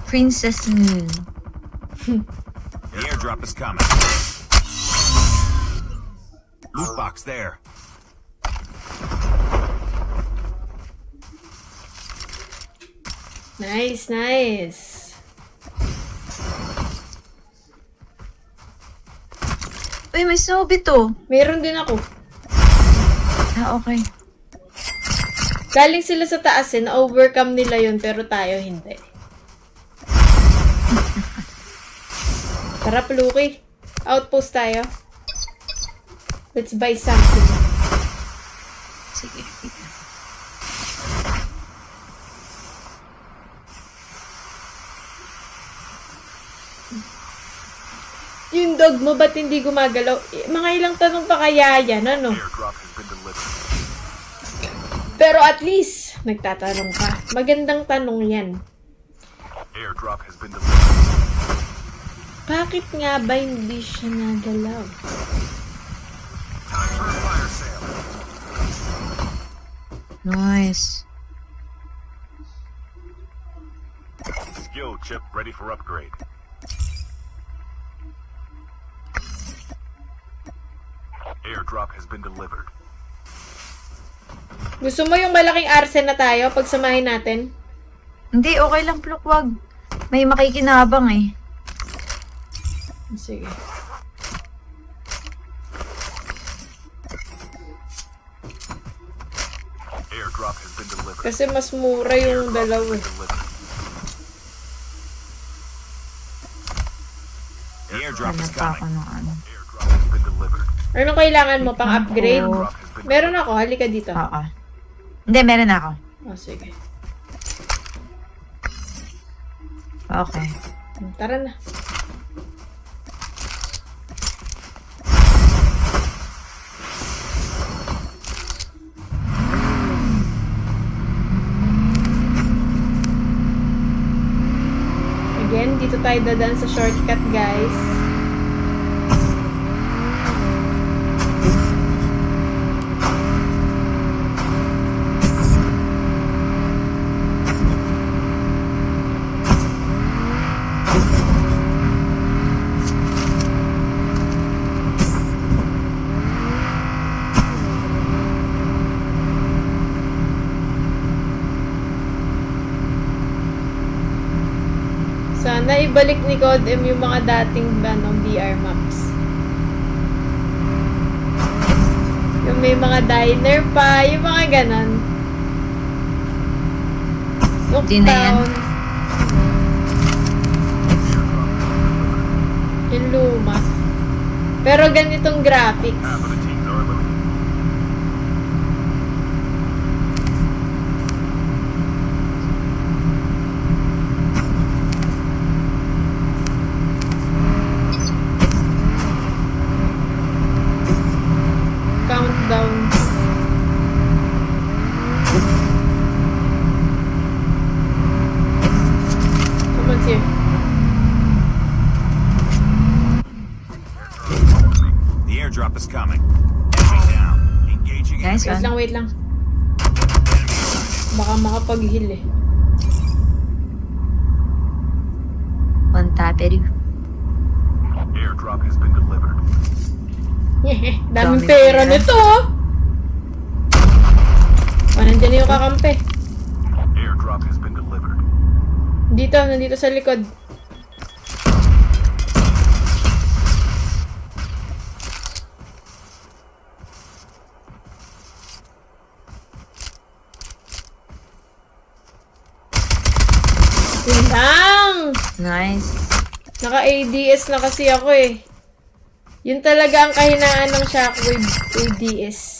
Princess Moon. The airdrop is coming. Loot box there. Nice, nice. Uy, may snowbit to. Meron din ako. Ah, okay. Galing sila sa taas eh. Na-overcome nila yun, pero tayo hindi. Tara, Pluki. Outpost tayo. Let's buy something. Sige. Yung dog mo, ba't hindi gumagalaw? Mga ilang tanong pa kaya yan, ano? Airdrop has been delivered. Pero at least, nagtatanong ka. Magandang tanong yan. Airdrop has been delivered. Bakit nga ba hindi siya nagalaw? Time for a fire sale. Nice. Skill chip ready for upgrade. Airdrop has been delivered. Gusto mo yung malaking arsen na tayo? Pagsamahin natin? Hindi, okay lang, Pluk. Wag. May makikinabang eh. Sige. Airdrop has been delivered. Kasi mas mura yung dalawa. The airdrop Hanap is pa ako coming. ng ano. Airdrop has been delivered. Anong kailangan mo pang upgrade? Oo. Meron ako, halika dito. Oo. Hindi, meron ako. Oh, sige. Okay. Tara na. Again, dito tayo dadaan sa shortcut, guys. Sana ibalik ni CODM yung mga dating BR maps. Yung may mga diner pa, yung mga ganon. Di na yan. Lookdown. Yung luma. Pero ganitong graphics. Half of the teams are eliminated. Countdown. Someone's here. The airdrop is coming. Enemy down. Engaging Nice enemy. one. Wait lang. Baka makapag-heal eh. One taperu. Airdrop has been delivered. Daming Daming pera pera. nito oh. Nandiyan na yung kakampi. Airdrop has been delivered. Nandito sa likod. Yun lang! Nice. Naka-ADS na kasi ako eh. Yun talaga ang kahinaan ng Shockwave ADS.